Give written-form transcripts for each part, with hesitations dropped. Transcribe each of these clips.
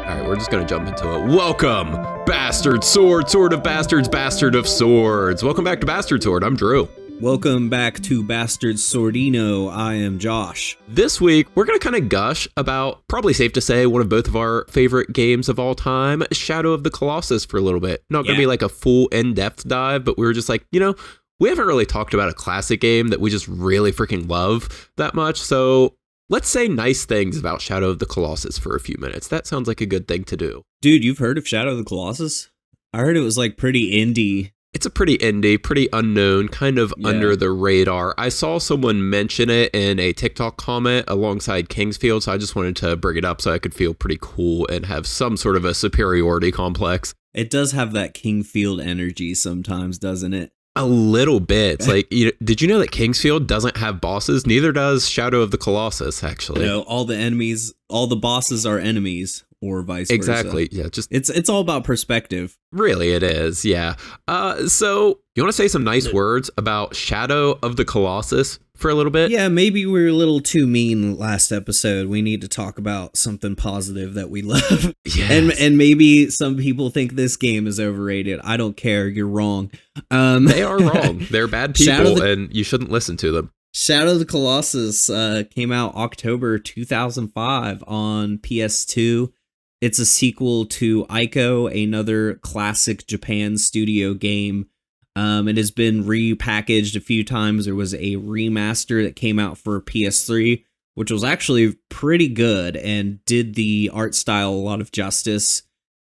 All right, we're just going to jump into it. Welcome, Bastard Sword, Sword of Bastards, Bastard of Swords. Welcome back to Bastard Sword. I'm Drew. Welcome back to Bastard Swordino. I am Josh. This week, we're going to kind of gush about, probably safe to say, one of both of our favorite games of all time, Shadow of the Colossus, for a little bit. Not going to be like a full in-depth dive, but we were just like, we haven't really talked about a classic game that we just really freaking love that much. So let's say nice things about Shadow of the Colossus for a few minutes. That sounds like a good thing to do. Dude, you've heard of Shadow of the Colossus? I heard it was like pretty indie. It's a pretty indie, pretty unknown, kind of under the radar. I saw someone mention it in a TikTok comment alongside Kingsfield, so I just wanted to bring it up so I could feel pretty cool and have some sort of a superiority complex. It does have that Kingfield energy sometimes, doesn't it? A little bit. It's like, did you know that Kingsfield doesn't have bosses? Neither does Shadow of the Colossus, actually. No, all the bosses are enemies, or vice versa. Exactly. Yeah, just it's all about perspective. Really, it is. Yeah. So you want to say some nice words about Shadow of the Colossus for a little bit? Yeah, maybe we were a little too mean last episode. We need to talk about something positive that we love. Yes. And maybe some people think this game is overrated. I don't care. You're wrong. They are wrong. They're bad people, and you shouldn't listen to them. Shadow of the Colossus came out October 2005 on PS2. It's a sequel to Ico, another classic Japan studio game. It has been repackaged a few times. There was a remaster that came out for PS3, which was actually pretty good and did the art style a lot of justice.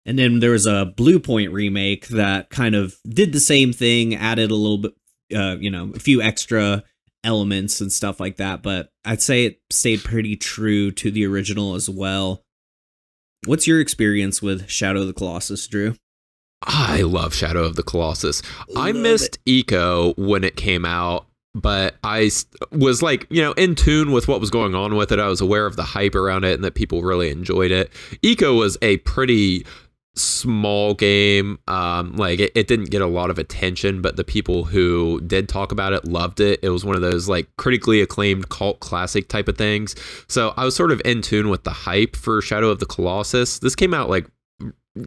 And then there was a Blue Point remake that kind of did the same thing, added a little bit, a few extra elements and stuff like that. But I'd say it stayed pretty true to the original as well. What's your experience with Shadow of the Colossus, Drew? I love Shadow of the Colossus. I missed Eco when it came out, but I was like, in tune with what was going on with it. I was aware of the hype around it and that people really enjoyed it. Eco was a pretty small game. It didn't get a lot of attention, but the people who did talk about it loved it. It was one of those like critically acclaimed cult classic type of things. So I was sort of in tune with the hype for Shadow of the Colossus. This came out like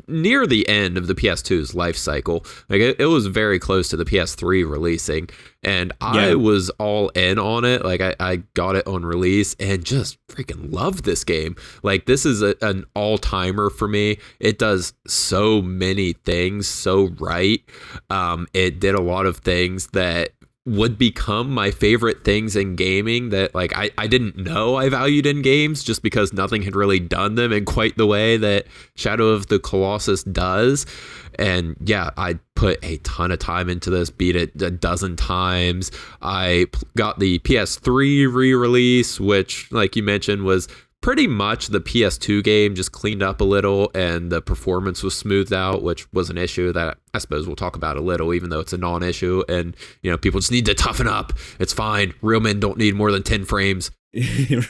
near the end of the PS2's life cycle. Like it was very close to the PS3 releasing, and I was all in on it. Like I got it on release and just freaking loved this game. Like this is an all-timer for me. It does so many things so right. It did a lot of things that would become my favorite things in gaming that like I didn't know I valued in games just because nothing had really done them in quite the way that Shadow of the Colossus does. And yeah, I put a ton of time into this, beat it a dozen times. I got the PS3 re-release, which like you mentioned was pretty much the PS2 game, just cleaned up a little, and the performance was smoothed out, which was an issue that I suppose we'll talk about a little, even though it's a non-issue. And, people just need to toughen up. It's fine. Real men don't need more than 10 frames.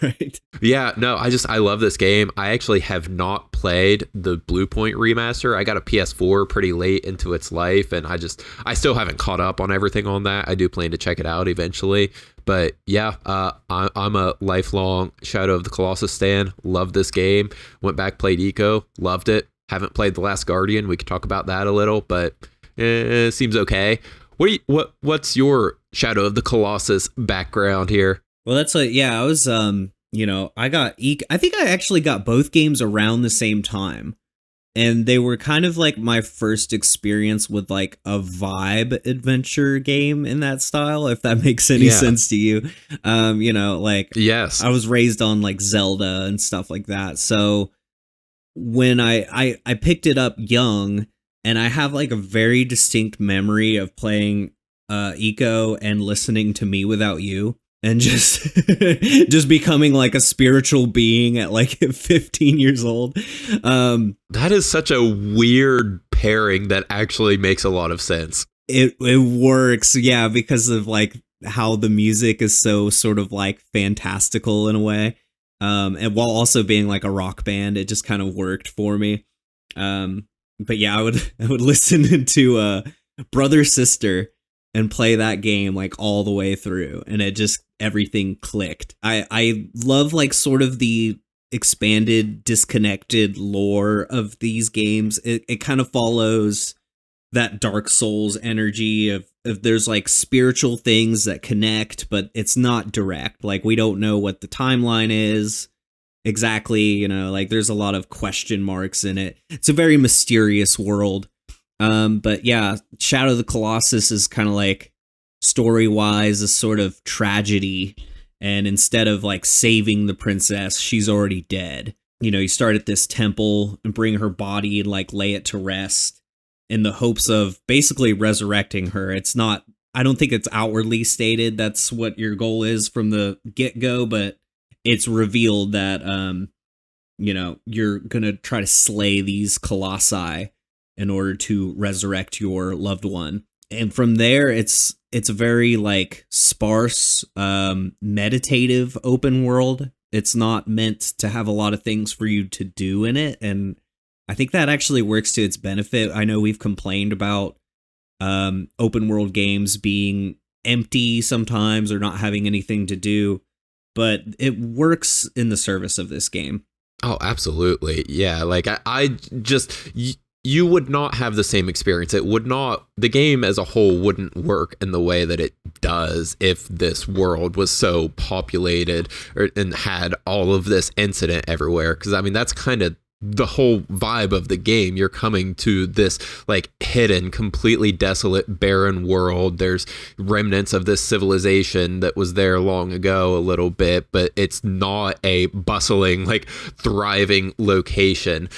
Right. Yeah, no, I love this game. I actually have not played the Blue Point remaster. I got a PS4 pretty late into its life, and I still haven't caught up on everything on that. I do plan to check it out eventually. But yeah, I'm a lifelong Shadow of the Colossus stan. Love this game. Went back, played Eco, loved it. Haven't played The Last Guardian. We could talk about that a little, but it seems okay. What's your Shadow of the Colossus background here? Well, that's I was, I got I think I actually got both games around the same time. And they were kind of like my first experience with like a vibe adventure game in that style, if that makes any sense to you. Yes, I was raised on like Zelda and stuff like that. So when I picked it up young, and I have like a very distinct memory of playing Eco and listening to Me Without You. And just becoming like a spiritual being at like 15 years old. That is such a weird pairing that actually makes a lot of sense. It works, yeah, because of like how the music is so sort of like fantastical in a way. And while also being like a rock band, it just kind of worked for me. But yeah, I would listen to Brother Sister and play that game like all the way through, and it just everything clicked. I love like sort of the expanded, disconnected lore of these games. It kind of follows that Dark Souls energy of there's like spiritual things that connect, but it's not direct. Like we don't know what the timeline is exactly, you know, like there's a lot of question marks in it. It's a very mysterious world. But yeah, Shadow of the Colossus is kind of like story-wise a sort of tragedy, and instead of like saving the princess, she's already dead. You know, you start at this temple and bring her body and like lay it to rest in the hopes of basically resurrecting her. It's not, I don't think it's outwardly stated that's what your goal is from the get-go, but it's revealed that you know, you're gonna try to slay these colossi in order to resurrect your loved one. And from there, it's a very like sparse, meditative open world. It's not meant to have a lot of things for you to do in it, and I think that actually works to its benefit. I know we've complained about open world games being empty sometimes or not having anything to do, but it works in the service of this game. Oh, absolutely. Yeah, like I just you would not have the same experience. It would not, the game as a whole wouldn't work in the way that it does if this world was so populated and had all of this incident everywhere. Because I mean, that's kind of the whole vibe of the game. You're coming to this like hidden, completely desolate, barren world. There's remnants of this civilization that was there long ago a little bit, but it's not a bustling, like thriving location.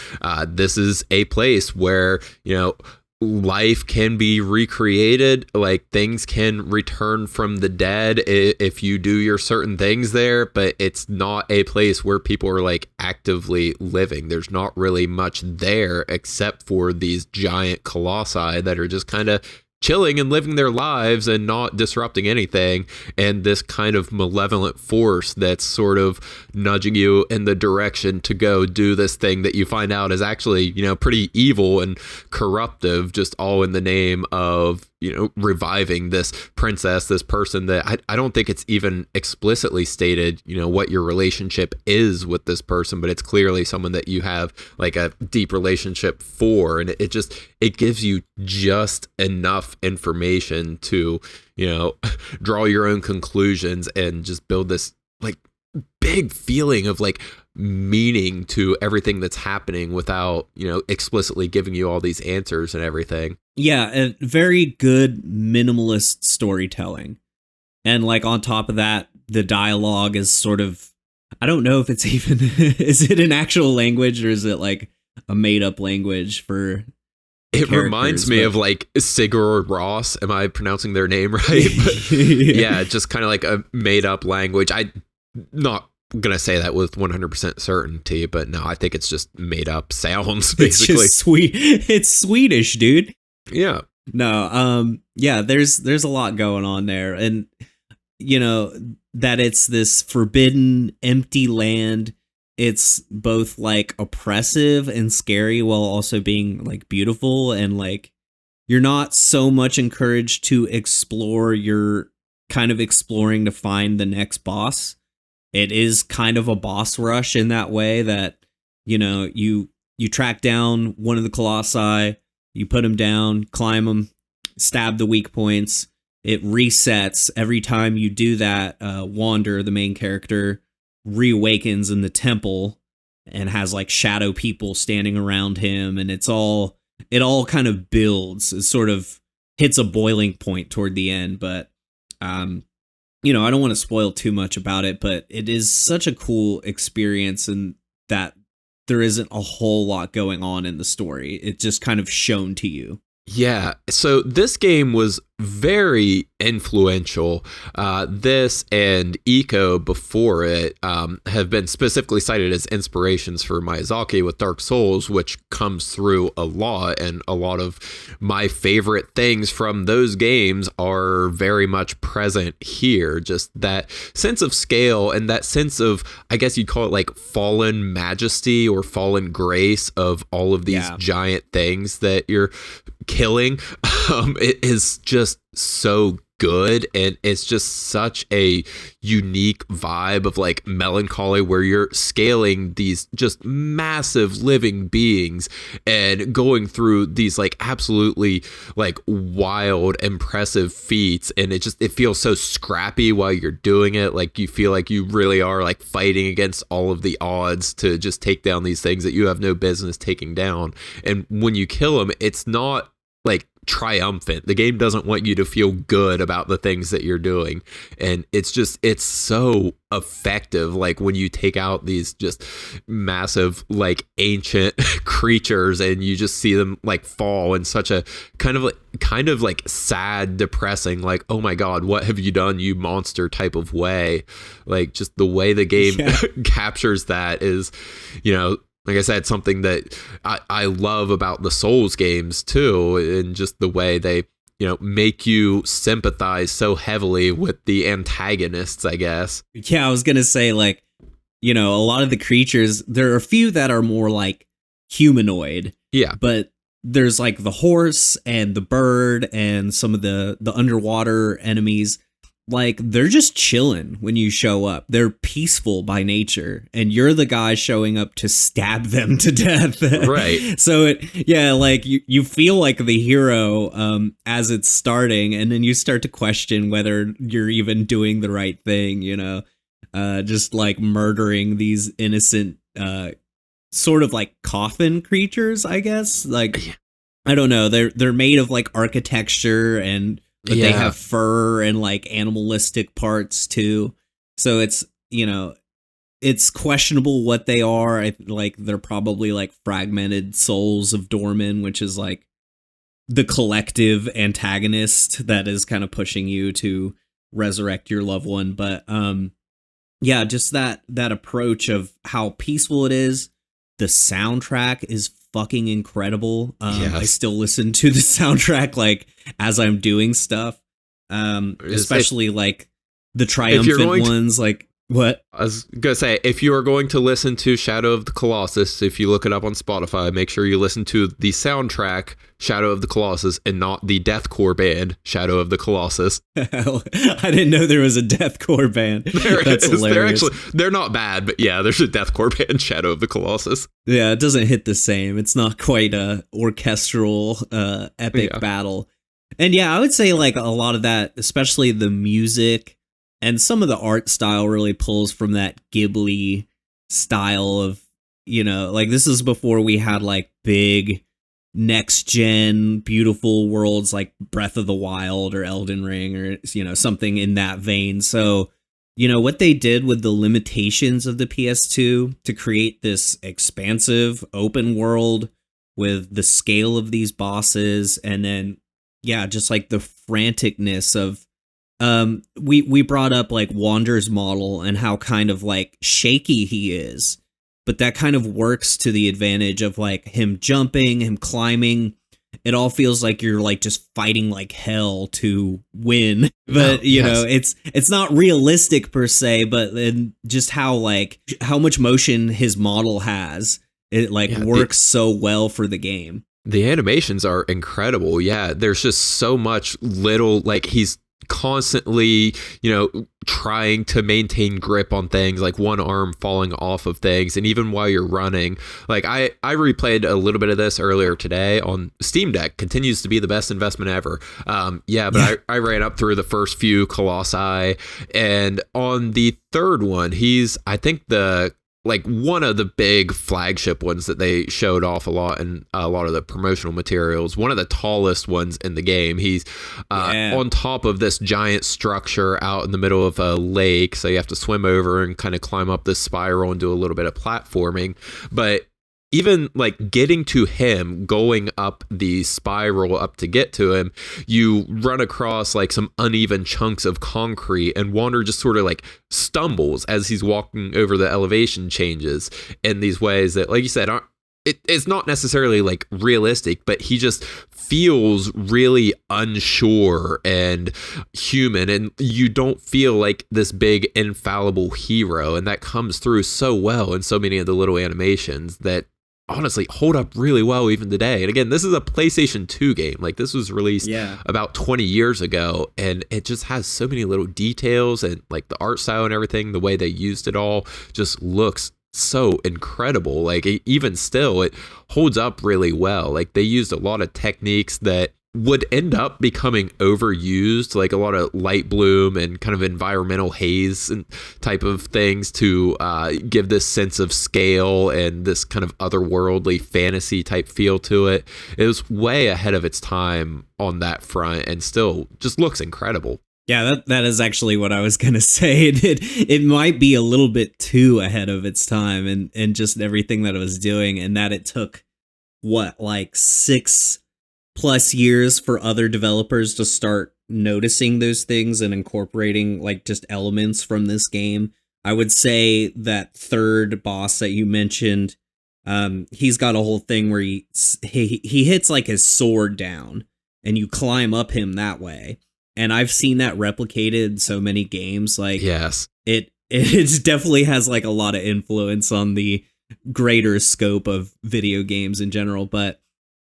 This is a place where, you know, life can be recreated, like things can return from the dead if you do your certain things there, but it's not a place where people are like actively living. There's not really much there except for these giant colossi that are just kind of chilling and living their lives and not disrupting anything, and this kind of malevolent force that's sort of nudging you in the direction to go do this thing that you find out is actually, you know, pretty evil and corruptive, just all in the name of, you know, reviving this princess, this person that I don't think it's even explicitly stated, you know, what your relationship is with this person, but it's clearly someone that you have like a deep relationship for. And it gives you just enough information to, you know, draw your own conclusions and just build this like big feeling of like meaning to everything that's happening without, you know, explicitly giving you all these answers and everything. Yeah, a very good minimalist storytelling. And like on top of that, the dialogue is sort of, I don't know if it's even, is it an actual language or is it like a made up language for it reminds me of like Sigur Ross. Am I pronouncing their name right? But, yeah, just kind of like a made up language. I'm not gonna say that with 100% certainty, but no, I think it's just made up sounds basically. It's just it's Swedish, dude. Yeah. No, yeah, there's a lot going on there, and you know that it's this forbidden empty land. It's both like oppressive and scary while also being like beautiful, and like you're not so much encouraged to explore, you're kind of exploring to find the next boss. It is kind of a boss rush in that way that, you know, you track down one of the colossi, you put him down, climb him, stab the weak points. It resets every time you do that. Wander, the main character, reawakens in the temple and has like shadow people standing around him, and it all kind of builds. It sort of hits a boiling point toward the end, but you know, I don't want to spoil too much about it, but it is such a cool experience, and that there isn't a whole lot going on in the story. It's just kind of shown to you. Yeah, so this game was very influential. This and Eco before it have been specifically cited as inspirations for Miyazaki with Dark Souls, which comes through a lot, and a lot of my favorite things from those games are very much present here. Just that sense of scale and that sense of, I guess you'd call it like fallen majesty or fallen grace of all of these giant things that you're killing. It is just so good, and it's just such a unique vibe of like melancholy where you're scaling these just massive living beings and going through these like absolutely like wild impressive feats, and it feels so scrappy while you're doing it. Like you feel like you really are like fighting against all of the odds to just take down these things that you have no business taking down. And when you kill them, it's not like triumphant. The game doesn't want you to feel good about the things that you're doing, and it's so effective. Like when you take out these just massive like ancient creatures and you just see them like fall in such a kind of like sad, depressing, like, oh my god, what have you done, you monster type of way. Like just the way the game captures that is, like I said, something that I love about the Souls games too, and just the way they, make you sympathize so heavily with the antagonists, I guess. Yeah, I was going to say, like, a lot of the creatures, there are a few that are more like humanoid. Yeah. But there's like the horse and the bird and some of the underwater enemies. Like, they're just chilling when you show up. They're peaceful by nature, and you're the guy showing up to stab them to death. Right. So like you feel like the hero as it's starting, and then you start to question whether you're even doing the right thing, just like murdering these innocent sort of like coffin creatures, I guess. Like, I don't know. They're made of like architecture but they have fur and like animalistic parts too. So it's, it's questionable what they are. Like they're probably like fragmented souls of Dorman, which is like the collective antagonist that is kind of pushing you to resurrect your loved one. But just that approach of how peaceful it is. The soundtrack is fucking incredible. I still listen to the soundtrack like as I'm doing stuff, especially like the triumphant ones. Like what? I was gonna say, if you are going to listen to Shadow of the Colossus, if you look it up on Spotify, make sure you listen to the soundtrack Shadow of the Colossus and not the deathcore band Shadow of the Colossus. I didn't know there was a deathcore band. That's hilarious. They're not bad, but yeah, there's a deathcore band Shadow of the Colossus. Yeah, it doesn't hit the same. It's not quite a orchestral epic battle. And yeah, I would say like a lot of that, especially the music and some of the art style, really pulls from that Ghibli style of, like this is before we had like big next gen beautiful worlds like Breath of the Wild or Elden Ring or, something in that vein. So, what they did with the limitations of the PS2 to create this expansive open world with the scale of these bosses, and then, just like the franticness of, we brought up like Wander's model and how kind of like shaky he is, but that kind of works to the advantage of like him jumping, him climbing. It all feels like you're like just fighting like hell to win, but it's not realistic per se, but then just how much motion his model has, it like works so well for the game. The animations are incredible. Yeah, there's just so much little, like he's constantly, trying to maintain grip on things, like one arm falling off of things, and even while you're running. Like I replayed a little bit of this earlier today on Steam Deck. Continues to be the best investment ever. I ran up through the first few Colossi, and on the third one, he's, I think, one of the big flagship ones that they showed off a lot in a lot of the promotional materials, one of the tallest ones in the game. He's on top of this giant structure out in the middle of a lake, so you have to swim over and kind of climb up this spiral and do a little bit of platforming. But even like getting to him, going up the spiral up to get to him, you run across like some uneven chunks of concrete, and Wander just sort of like stumbles as he's walking over the elevation changes in these ways that, like you said, it's not necessarily like realistic, but he just feels really unsure and human, and you don't feel like this big infallible hero, and that comes through so well in so many of the little animations that honestly hold up really well even today. And again, this is a PlayStation 2 game. Like, this was released about 20 years ago, and it just has so many little details, and like the art style and everything, the way they used it all just looks so incredible. Like, even still, it holds up really well. Like, they used a lot of techniques that would end up becoming overused, like a lot of light bloom and kind of environmental haze and type of things to give this sense of scale and this kind of otherworldly fantasy type feel to it. It was way ahead of its time on that front, and still just looks incredible. Yeah, that is actually what I was gonna say. It might be a little bit too ahead of its time, and just everything that it was doing, and that it took what, like 6+ years for other developers to start noticing those things and incorporating like just elements from this game. I would say that third boss that you mentioned, he's got a whole thing where he hits like his sword down, and you climb up him that way. And I've seen that replicated in so many games. Like, yes, it definitely has like a lot of influence on the greater scope of video games in general. But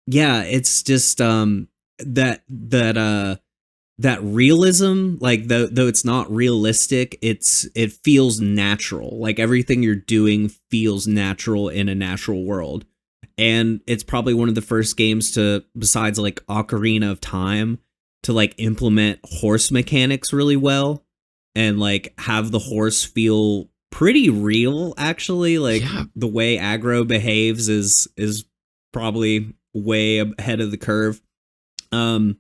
yeah, it's just that realism, like though it's not realistic, it feels natural. Like, everything you're doing feels natural in a natural world. And it's probably one of the first games to, besides like Ocarina of Time, to like implement horse mechanics really well, and like have the horse feel pretty real, actually. Like, the way aggro behaves is probably way ahead of the curve. But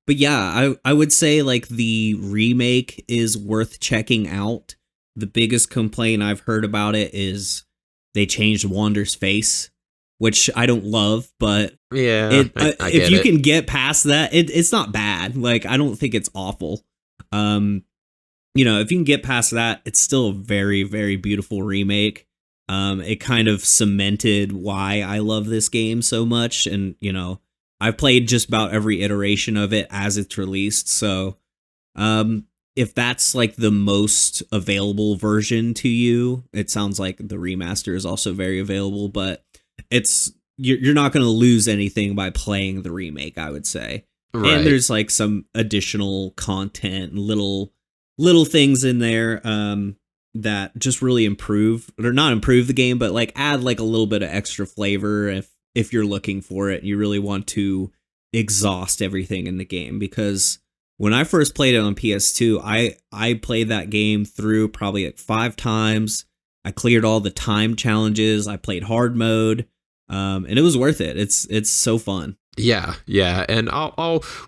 yeah, I would say like the remake is worth checking out. The biggest complaint I've heard about it is they changed Wander's face, which I don't love, but yeah, if you can get past that, it's not bad. Like, I don't think it's awful. You know, if you can get past that, it's still a very, very beautiful remake. It kind of cemented why I love this game so much, and you know, I've played just about every iteration of it as it's released. So, if that's like the most available version to you, it sounds like the remaster is also very available, but you're not going to lose anything by playing the remake, I would say. Right. And there's like some additional content and little things in there that just really improve, or not improve the game, but like add like a little bit of extra flavor if you're looking for it. You really want to exhaust everything in the game, because when I first played it on PS2, I played that game through probably like 5 times. I cleared all the time challenges. I played hard mode, and it was worth it. It's so fun. Yeah, and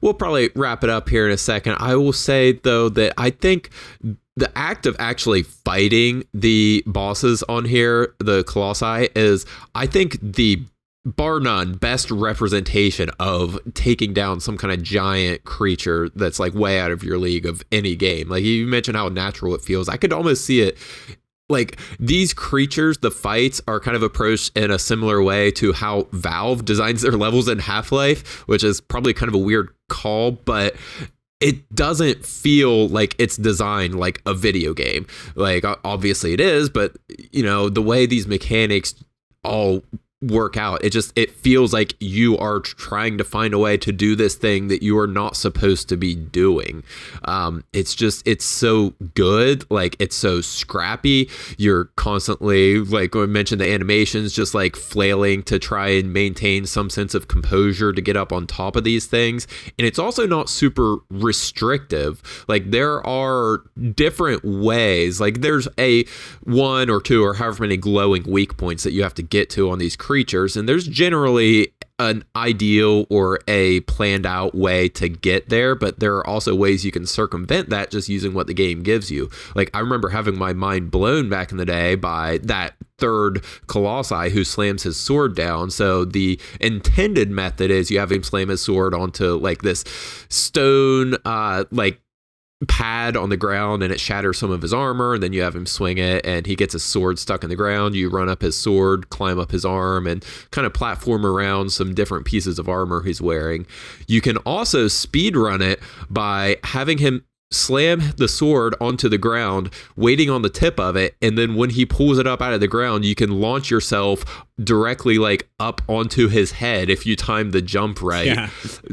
we'll probably wrap it up here in a second. I will say though that I think the act of actually fighting the bosses on here, the Colossi, is, I think, the bar none best representation of taking down some kind of giant creature that's like way out of your league of any game. Like, you mentioned how natural it feels. I could almost see it. Like, these creatures, the fights are kind of approached in a similar way to how Valve designs their levels in Half-Life, which is probably kind of a weird call, but it doesn't feel like it's designed like a video game. Like, obviously it is, but you know, the way these mechanics all work out, it feels like you are trying to find a way to do this thing that you are not supposed to be doing. It's so good. Like, it's so scrappy. You're constantly, like I mentioned, the animations just like flailing to try and maintain some sense of composure to get up on top of these things. And it's also not super restrictive. Like, there are different ways. Like, there's a 1 or 2 or however many glowing weak points that you have to get to on these creatures, and there's generally an ideal or a planned out way to get there, but there are also ways you can circumvent that just using what the game gives you. Like, I remember having my mind blown back in the day by that third Colossi who slams his sword down. So the intended method is you have him slam his sword onto like this stone like pad on the ground, and it shatters some of his armor, and then you have him swing it and he gets his sword stuck in the ground. You run up his sword, climb up his arm, and kind of platform around some different pieces of armor he's wearing. You can also speed run it by having him slam the sword onto the ground, waiting on the tip of it, and then when he pulls it up out of the ground, you can launch yourself directly like up onto his head if you time the jump right. Yeah.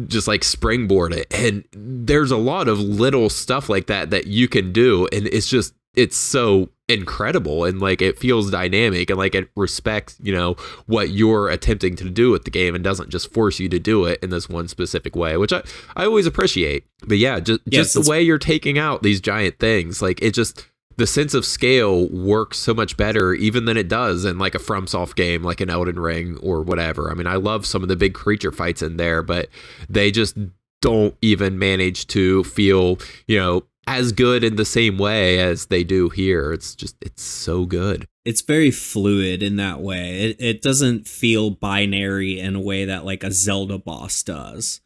Just like springboard it. And there's a lot of little stuff like that you can do, and it's so incredible, and like it feels dynamic, and like it respects, you know, what you're attempting to do with the game, and doesn't just force you to do it in this one specific way, which I always appreciate. But yeah, just the way you're taking out these giant things, like it just, the sense of scale works so much better even than it does in like a FromSoft game like an Elden Ring or whatever. I mean, I love some of the big creature fights in there, but they just don't even manage to feel, you know, as good in the same way as they do here. It's so good. It's very fluid in that way. It doesn't feel binary in a way that like a Zelda boss does.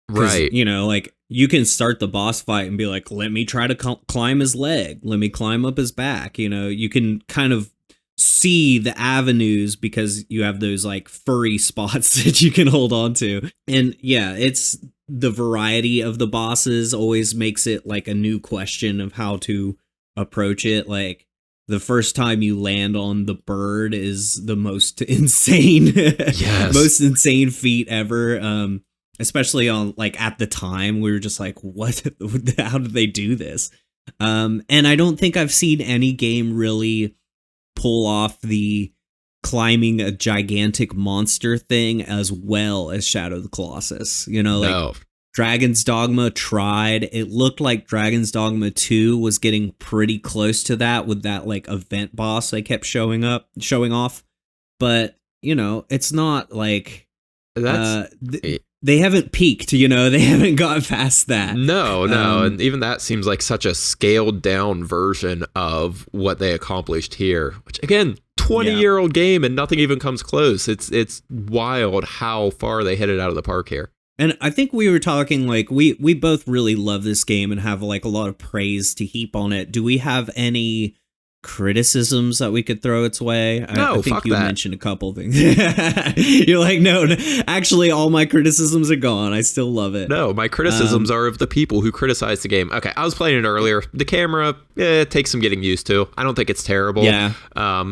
Right. You know, like you can start the boss fight and be like, let me try to climb his leg. Let me climb up his back. You know, you can kind of see the avenues because you have those like furry spots that you can hold on to. And yeah, it's the variety of the bosses always makes it like a new question of how to approach it. Like the first time you land on the bird is the most insane, most insane feat ever. Especially on like at the time we were just like, what, how did they do this? And I don't think I've seen any game really pull off the climbing a gigantic monster thing as well as Shadow of the Colossus. You know, like Dragon's Dogma tried. It looked like Dragon's Dogma 2 was getting pretty close to that with that like event boss they kept showing off. But, you know, it's not like they haven't peaked, you know, they haven't got past that. No. And even that seems like such a scaled down version of what they accomplished here, which again, 20-year-old game and nothing even comes close. It's wild how far they hit it out of the park here. And I think we were talking like we both really love this game and have like a lot of praise to heap on it. Do we have any criticisms that we could throw its way? No, I think fuck you that. mentioned a couple things. You're like, no, actually all my criticisms are gone. I still love it. No, my criticisms are of the people who criticize the game. Okay, I was playing it earlier. The camera, it takes some getting used to. I don't think it's terrible. Yeah.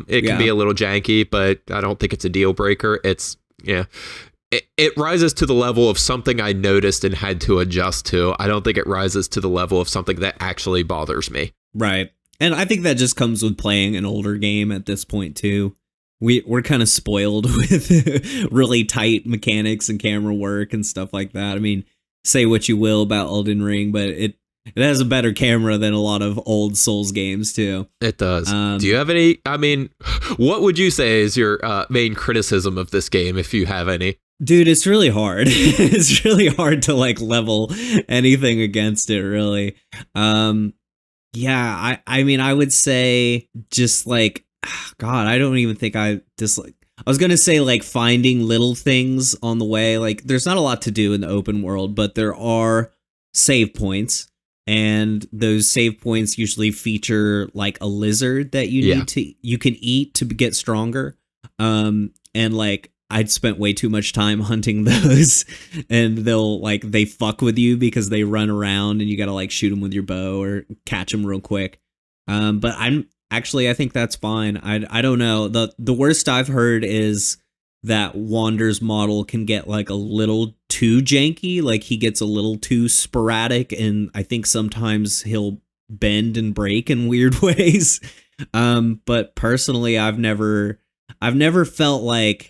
It can be a little janky, but I don't think it's a deal breaker. It's, it rises to the level of something I noticed and had to adjust to. I don't think it rises to the level of something that actually bothers me. Right. And I think that just comes with playing an older game at this point, too. We're kind of spoiled with really tight mechanics and camera work and stuff like that. I mean, say what you will about Elden Ring, but it has a better camera than a lot of old Souls games, too. It does. Do you have any? I mean, what would you say is your main criticism of this game, if you have any? Dude, it's really hard. It's really hard to like level anything against it, really. Yeah, I mean, I would say just like, God, I don't even think I dislike. I was going to say like finding little things on the way. Like there's not a lot to do in the open world, but there are save points. And those save points usually feature like a lizard that you can eat to get stronger. And like, I'd spent way too much time hunting those, and they fuck with you because they run around and you got to like shoot them with your bow or catch them real quick. But I think that's fine. I don't know. The worst I've heard is that Wander's model can get like a little too janky. Like he gets a little too sporadic, and I think sometimes he'll bend and break in weird ways. But personally, I've never felt like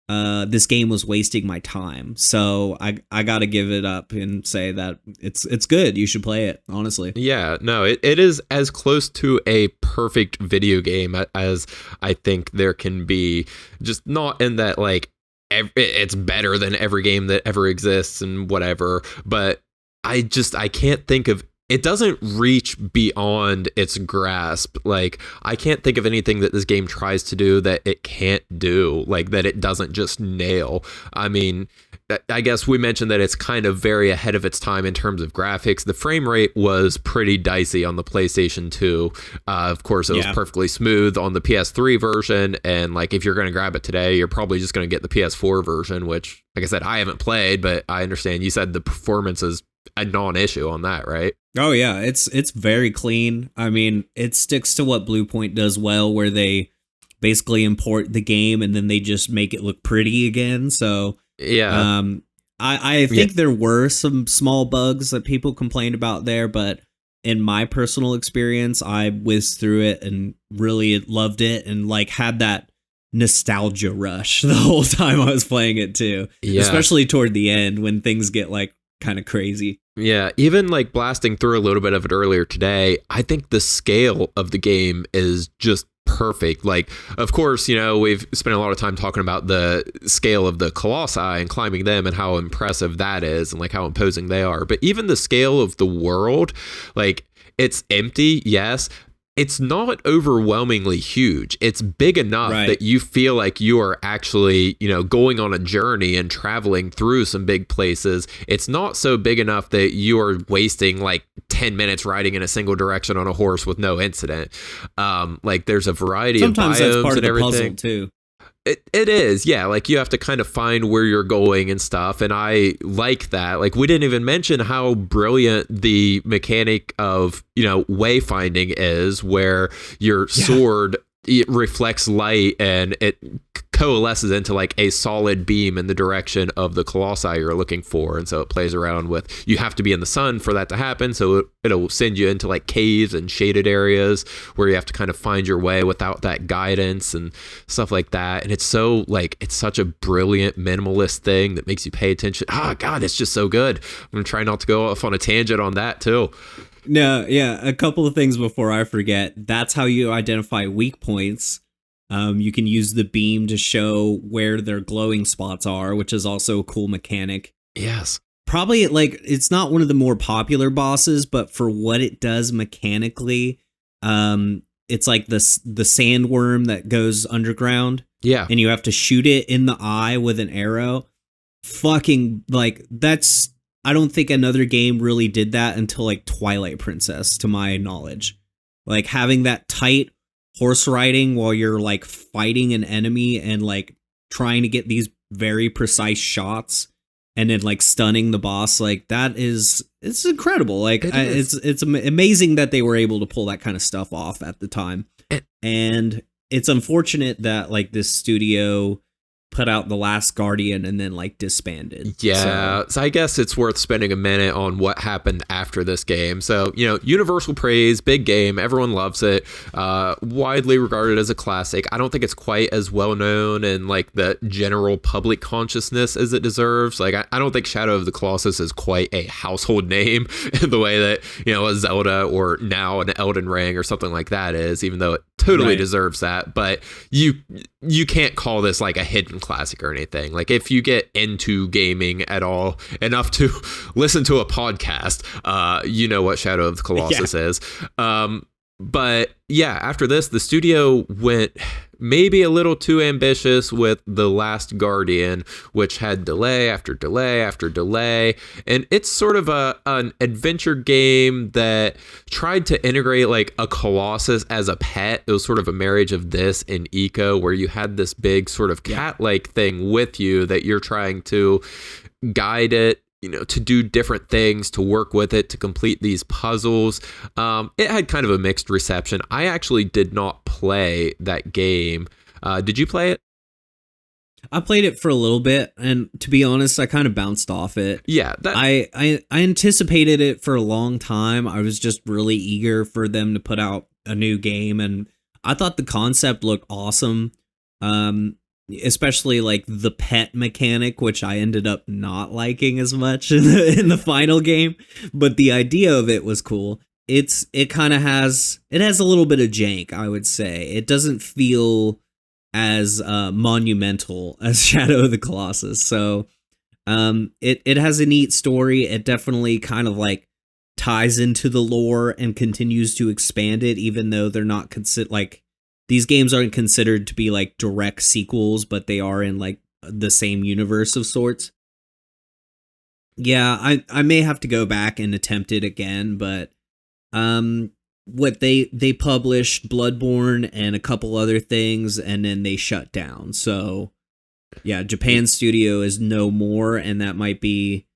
this game was wasting my time, so I gotta give it up and say that it's good. You should play it, honestly. Yeah, no, it is as close to a perfect video game as I think there can be. Just not in that like it's better than every game that ever exists and whatever, but I can't think of. It doesn't reach beyond its grasp. Like, I can't think of anything that this game tries to do that it can't do, like that it doesn't just nail. I mean, I guess we mentioned that it's kind of very ahead of its time in terms of graphics. The frame rate was pretty dicey on the PlayStation 2. Of course, it was perfectly smooth on the PS3 version. And like, if you're going to grab it today, you're probably just going to get the PS4 version, which, like I said, I haven't played, but I understand you said the performance is a non-issue on that, right? Oh yeah, it's very clean. I mean, it sticks to what Blue Point does well, where they basically import the game and then they just make it look pretty again. So Yeah. I think there were some small bugs that people complained about there, but in my personal experience, I whizzed through it and really loved it, and like had that nostalgia rush the whole time I was playing it too. Yeah. Especially toward the end when things get like kind of crazy. Yeah, even like blasting through a little bit of it earlier today, I think the scale of the game is just perfect. Like, of course, you know, we've spent a lot of time talking about the scale of the Colossi and climbing them and how impressive that is and like how imposing they are. But even the scale of the world, like, it's empty, yes. It's not overwhelmingly huge. It's big enough that you feel like you are actually, you know, going on a journey and traveling through some big places. It's not so big enough that you are wasting like 10 minutes riding in a single direction on a horse with no incident. Like there's a variety Sometimes of biomes that's part of and the everything. puzzle too. It is, yeah. Like you have to kind of find where you're going and stuff. And I like that. Like we didn't even mention how brilliant the mechanic of, you know, wayfinding is, where your sword, it reflects light and it coalesces into like a solid beam in the direction of the colossi you're looking for. And so it plays around with, you have to be in the sun for that to happen. So it'll send you into like caves and shaded areas where you have to kind of find your way without that guidance and stuff like that. And it's so like, it's such a brilliant minimalist thing that makes you pay attention. Oh God, it's just so good. I'm going to try not to go off on a tangent on that too. No, yeah, a couple of things before I forget. That's how you identify weak points. You can use the beam to show where their glowing spots are, which is also a cool mechanic. Yes. Probably like it's not one of the more popular bosses, but for what it does mechanically, it's like the sandworm that goes underground. Yeah. And you have to shoot it in the eye with an arrow. Fucking like that's, I don't think another game really did that until like Twilight Princess, to my knowledge. Like having that tight horse riding while you're like fighting an enemy and like trying to get these very precise shots and then like stunning the boss, like that is, it's incredible. Like it's amazing that they were able to pull that kind of stuff off at the time. And it's unfortunate that like this studio put out The Last Guardian and then like disbanded. Yeah, so I guess it's worth spending a minute on what happened after this game. So, you know, universal praise, big game, everyone loves it, widely regarded as a classic. I don't think it's quite as well known in like the general public consciousness as it deserves. Like, I don't think Shadow of the Colossus is quite a household name in the way that, you know, a Zelda or now an Elden Ring or something like that is, even though it totally deserves that. But you can't call this like a hidden classic or anything. Like if you get into gaming at all enough to listen to a podcast, you know what Shadow of the Colossus is. But yeah, after this, the studio went maybe a little too ambitious with The Last Guardian, which had delay after delay after delay. And it's sort of an adventure game that tried to integrate like a Colossus as a pet. It was sort of a marriage of this and Eco, where you had this big sort of cat-like thing with you that you're trying to guide it, you know, to do different things, to work with it, to complete these puzzles. It had kind of a mixed reception. I actually did not play that game. Did you play it? I played it for a little bit, and to be honest, I kind of bounced off it. Yeah. I anticipated it for a long time. I was just really eager for them to put out a new game, and I thought the concept looked awesome. Especially like the pet mechanic, which I ended up not liking as much in the final game, but the idea of it was cool. It kind of has a little bit of jank, I would say. It doesn't feel as monumental as Shadow of the Colossus. So it has a neat story. It definitely kind of like ties into the lore and continues to expand it, even though they're not like these games aren't considered to be like direct sequels, but they are in like the same universe of sorts. Yeah, I may have to go back and attempt it again, but what they published Bloodborne and a couple other things, and then they shut down. So yeah, Japan studio is no more, and that might be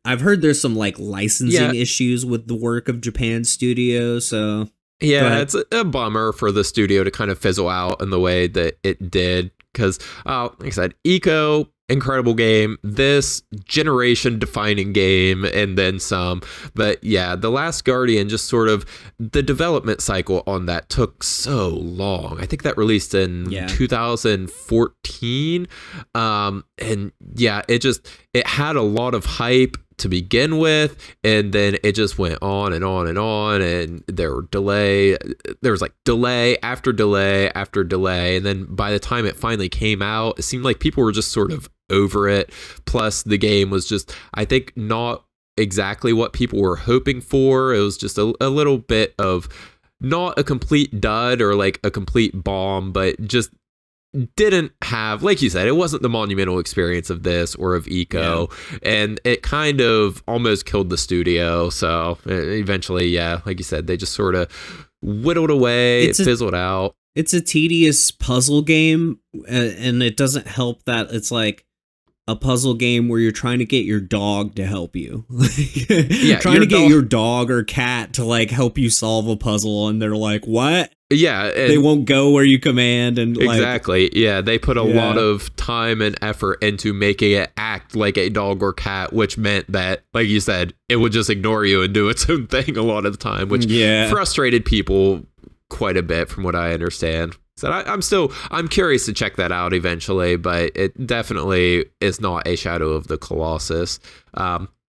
I've heard there's some like licensing issues with the work of Japan Studio, so yeah, it's a bummer for the studio to kind of fizzle out in the way that it did. Because, like I said, Eco, incredible game, this generation-defining game, and then some. But yeah, The Last Guardian, just sort of, the development cycle on that took so long. I think that released in 2014. And yeah, it had a lot of hype to begin with, and then it just went on and on and on, and there was like delay after delay after delay, and then by the time it finally came out, it seemed like people were just sort of over it. Plus the game was just, I think, not exactly what people were hoping for. It was just a little bit of not a complete dud or like a complete bomb, but just didn't have, like you said, it wasn't the monumental experience of this or of Eco, and it kind of almost killed the studio. So eventually, like you said, they just sort of whittled away, it fizzled out. It's a tedious puzzle game, and it doesn't help that it's like a puzzle game where you're trying to get your dog to help you. Trying to get your dog or cat to like help you solve a puzzle, and they're like, what? Yeah, they won't go where you command, and exactly. They put a lot of time and effort into making it act like a dog or cat, which meant that, like you said, it would just ignore you and do its own thing a lot of the time, which frustrated people quite a bit, from what I understand. So I'm curious to check that out eventually, but it definitely is not a Shadow of the Colossus.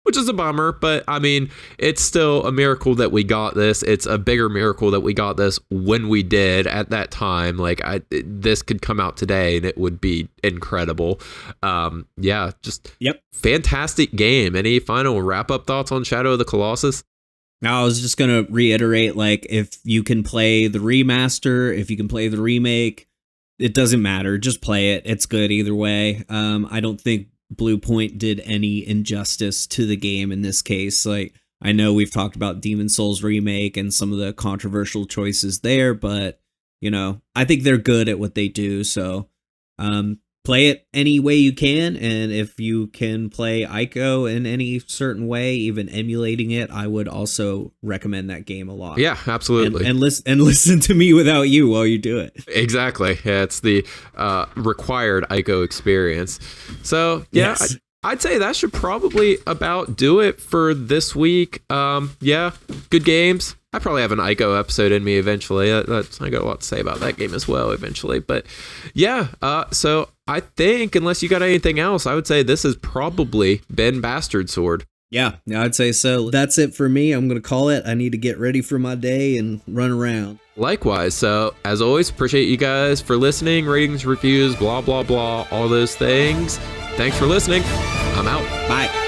Which is a bummer, but I mean, it's still a miracle that we got this. It's a bigger miracle that we got this when we did at that time. Like, this could come out today and it would be incredible. Fantastic game. Any final wrap-up thoughts on Shadow of the Colossus? Now, I was just going to reiterate, like, if you can play the remaster, if you can play the remake, it doesn't matter. Just play it. It's good either way. I don't think Blue Point did any injustice to the game in this case. Like, I know we've talked about Demon's Souls remake and some of the controversial choices there, but I think they're good at what they do. So play it any way you can, and if you can play Ico in any certain way, even emulating it, I would also recommend that game a lot. Yeah, absolutely. And listen to me without you while you do it. Exactly. Yeah, it's the required Ico experience. So yes. I'd say that should probably about do it for this week. Good games. I probably have an Ico episode in me eventually. I got a lot to say about that game as well eventually. But so I think, unless you got anything else, I would say this has probably been Bastard Sword. Yeah, I'd say so. That's it for me. I'm going to call it. I need to get ready for my day and run around. Likewise. So, as always, appreciate you guys for listening, ratings, reviews, blah, blah, blah, all those things. Thanks for listening. I'm out. Bye.